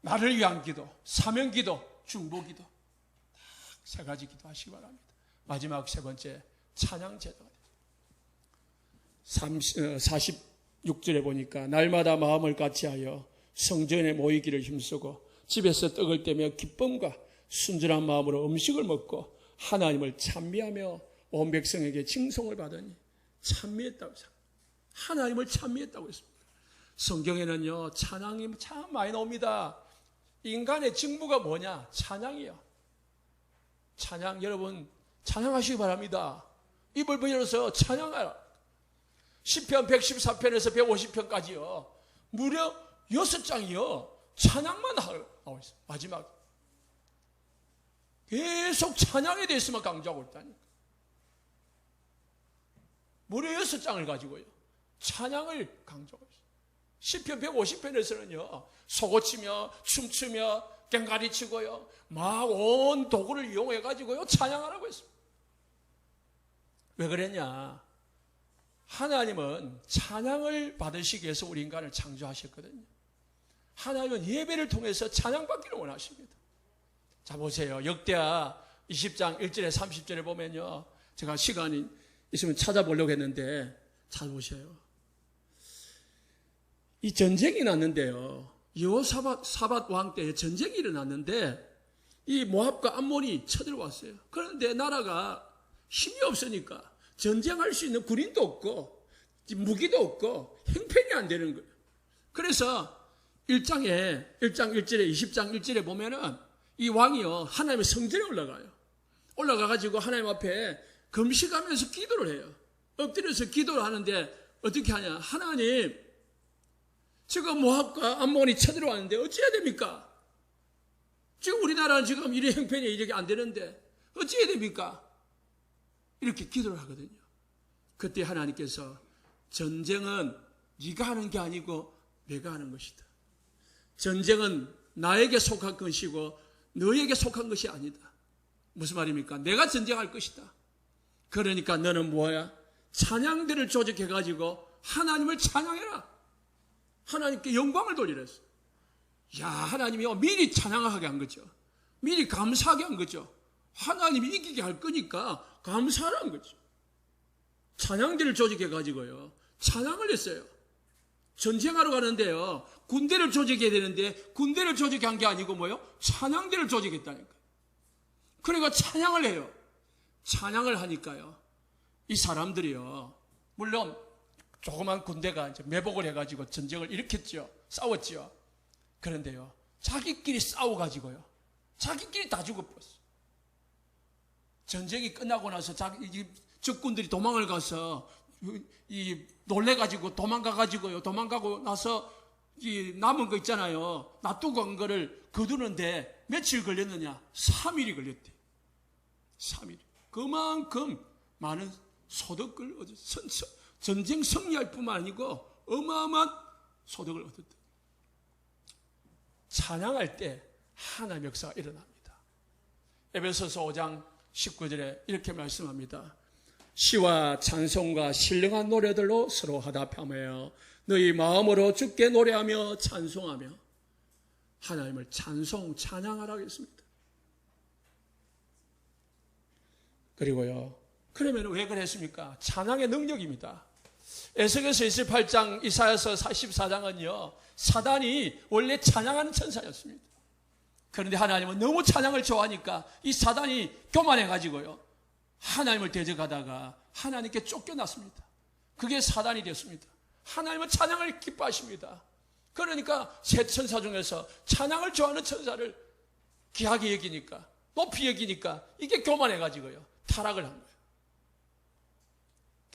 나를 위한 기도, 사명 기도, 중보 기도, 딱 세 가지 기도하시기 바랍니다. 마지막 세 번째, 찬양 제도가 됩니다. 46절에 보니까 날마다 마음을 같이하여 성전에 모이기를 힘쓰고 집에서 떡을 떼며 기쁨과 순전한 마음으로 음식을 먹고 하나님을 찬미하며 온 백성에게 칭송을 받으니 찬미했다고 했습니다. 하나님을 찬미했다고 했습니다. 성경에는요, 찬양이 참 많이 나옵니다. 인간의 직무가 뭐냐? 찬양이요. 찬양, 여러분 찬양하시기 바랍니다. 입을 벌려서 찬양하라. 시편 114편에서 150편까지요, 무려 6장이요 찬양만 하고 있어요. 마지막 계속 찬양에 대해서만 강조하고 있다니까. 무려 6장을 가지고요 찬양을 강조하고 있어요. 시편 150편에서는요 소고치며 춤추며 꽹가리 치고요 막 온 도구를 이용해 가지고요 찬양하라고 했습니다. 왜 그랬냐? 하나님은 찬양을 받으시기 위해서 우리 인간을 창조하셨거든요. 하나님은 예배를 통해서 찬양받기를 원하십니다. 자, 보세요. 역대하 20장 1절에 30절에 보면요, 제가 시간이 있으면 찾아보려고 했는데 찾아보세요. 이 전쟁이 났는데요, 여호사밧 왕 때에 전쟁이 일어났는데 이 모압과 암몬이 쳐들어왔어요. 그런데 나라가 힘이 없으니까 전쟁할 수 있는 군인도 없고 무기도 없고 형편이 안 되는 거예요. 그래서 1장 1절에 20장 1절에 보면은 이 왕이요, 하나님의 성전에 올라가요. 올라가가지고 하나님 앞에 금식하면서 기도를 해요. 엎드려서 기도를 하는데 어떻게 하냐? 하나님, 지금 모압과 암몬이 쳐들어왔는데 어찌해야 됩니까? 지금 우리나라는 지금 이런 형편이 이렇게 안 되는데 어찌해야 됩니까? 이렇게 기도를 하거든요. 그때 하나님께서 전쟁은 네가 하는 게 아니고 내가 하는 것이다. 전쟁은 나에게 속한 것이고 너에게 속한 것이 아니다. 무슨 말입니까? 내가 전쟁할 것이다. 그러니까 너는 뭐야? 찬양대를 조직해가지고 하나님을 찬양해라. 하나님께 영광을 돌리랬어. 야, 하나님이 미리 찬양하게 한 거죠. 미리 감사하게 한 거죠. 하나님이 이기게 할 거니까 감사하라는 거죠. 찬양대를 조직해가지고요, 찬양을 했어요. 전쟁하러 가는데요, 군대를 조직해야 되는데 군대를 조직한 게 아니고 뭐요? 찬양대를 조직했다니까요. 그러니까 찬양을 해요. 찬양을 하니까요, 이 사람들이요, 물론 조그만 군대가 이제 매복을 해가지고 전쟁을 일으켰죠. 싸웠죠. 그런데요, 자기끼리 싸워가지고요, 자기끼리 다 죽어버렸어요. 전쟁이 끝나고 나서 적군들이 도망을 가서 놀래가지고 도망가고 나서 이 남은 거 있잖아요. 놔두고 간 거를 거두는데 며칠 걸렸느냐? 3일이 걸렸대. 3일. 그만큼 많은 소득을 얻었어. 전쟁 승리할 뿐만 아니고 어마어마한 소득을 얻었다. 찬양할 때 하나님의 역사가 일어납니다. 에베소서 5장 19절에 이렇게 말씀합니다. 시와 찬송과 신령한 노래들로 서로 화답하며 너희 마음으로 주께 노래하며 찬송하며 하나님을 찬양하라고 했습니다. 그리고요, 그러면 왜 그랬습니까? 찬양의 능력입니다. 에스겔서 28장, 이사야서 44장은요, 사단이 원래 찬양하는 천사였습니다. 그런데 하나님은 너무 찬양을 좋아하니까 이 사단이 교만해가지고요, 하나님을 대적하다가 하나님께 쫓겨났습니다. 그게 사단이 됐습니다. 하나님은 찬양을 기뻐하십니다. 그러니까 세 천사 중에서 찬양을 좋아하는 천사를 귀하게 여기니까, 높이 여기니까 이게 교만해가지고요, 타락을 한 거예요.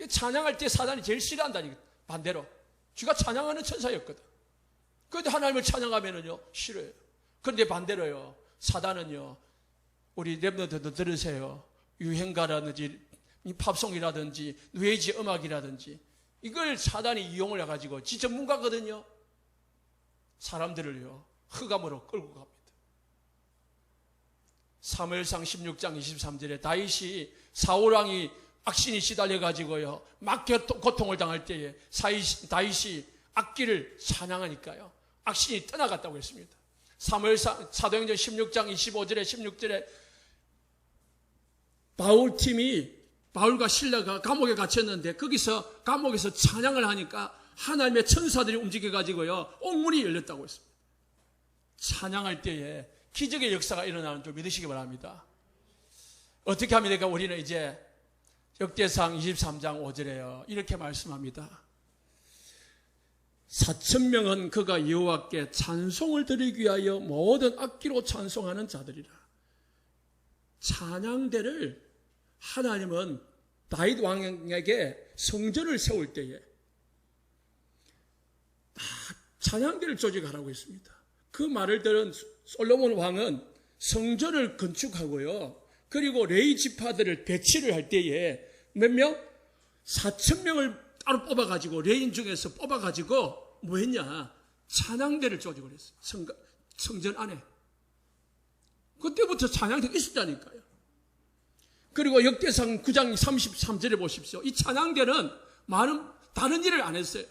찬양할 때 사단이 제일 싫어한다니까. 반대로 쥐가 찬양하는 천사였거든. 그런데 하나님을 찬양하면은요, 싫어요. 그런데 반대로요, 사단은요, 우리 랩너들도 들으세요. 유행가라든지 팝송이라든지 뇌지 음악이라든지 이걸 사단이 이용을 해가지고 지 전문가거든요. 사람들을요, 흑암으로 끌고 갑니다. 사무엘상 16장 23절에 다윗이 사울왕이 악신이 시달려가지고요, 막 고통을 당할 때에 다윗이 악기를 찬양하니까요, 악신이 떠나갔다고 했습니다. 사무엘상 사도행전 16장 25절에 16절에 바울과 실라가 감옥에 갇혔는데 거기서 감옥에서 찬양을 하니까 하나님의 천사들이 움직여가지고요, 옥문이 열렸다고 했습니다. 찬양할 때에 기적의 역사가 일어나는 줄 믿으시기 바랍니다. 어떻게 하면 될까? 우리는 이제 역대상 23장 5절에요, 이렇게 말씀합니다. 4,000명은 그가 여호와께 찬송을 드리기 위하여 모든 악기로 찬송하는 자들이라. 찬양대를 하나님은 다윗 왕에게 성전을 세울 때에 찬양대를 조직하라고 했습니다. 그 말을 들은 솔로몬 왕은 성전을 건축하고요, 그리고 레위 지파들을 배치를 할 때에 몇 명? 4,000명을 따로 뽑아가지고, 레인 중에서 뽑아가지고 뭐 했냐? 찬양대를 조직을 했어요. 성전 안에. 그때부터 찬양대가 있었다니까요. 그리고 역대상 9장 33절에 보십시오. 이 찬양대는 다른 일을 안 했어요.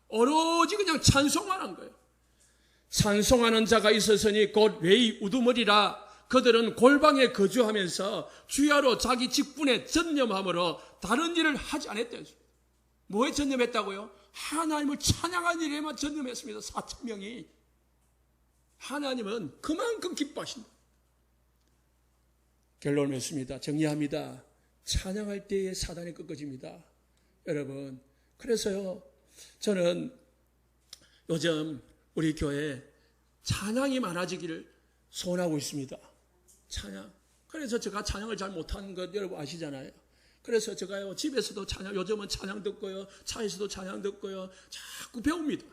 오로지 그냥 찬송만 한 거예요. 찬송하는 자가 있었으니 곧 외의 우두머리라. 그들은 골방에 거주하면서 주야로 자기 직분에 전념함으로 다른 일을 하지 않았다. 뭐에 전념했다고요? 하나님을 찬양한 일에만 전념했습니다. 4,000명이. 하나님은 그만큼 기뻐하신다. 결론을 맺습니다. 정리합니다. 찬양할 때에 사단이 꺾어집니다. 여러분, 그래서요, 저는 요즘 우리 교회에 찬양이 많아지기를 소원하고 있습니다. 찬양. 그래서 제가 찬양을 잘 못하는 것 여러분 아시잖아요. 그래서 제가요, 집에서도 찬양, 요즘은 찬양 듣고요, 차에서도 찬양 듣고요, 자꾸 배웁니다.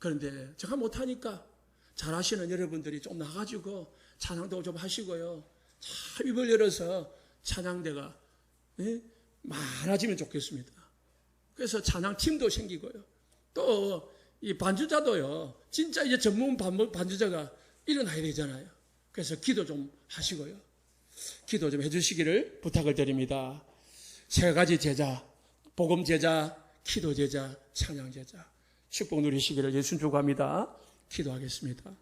그런데 제가 못하니까 잘하시는 여러분들이 좀 나가지고 찬양도 좀 하시고요, 참 입을 열어서 찬양대가 많아지면 좋겠습니다. 그래서 찬양팀도 생기고요. 또 이 반주자도요, 진짜 이제 전문 반주자가 일어나야 되잖아요. 그래서 기도 좀 하시고요. 기도 좀 해주시기를 부탁을 드립니다. 세 가지 제자, 복음 제자, 기도 제자, 찬양 제자. 축복 누리시기를 예수 축복합니다. 기도하겠습니다.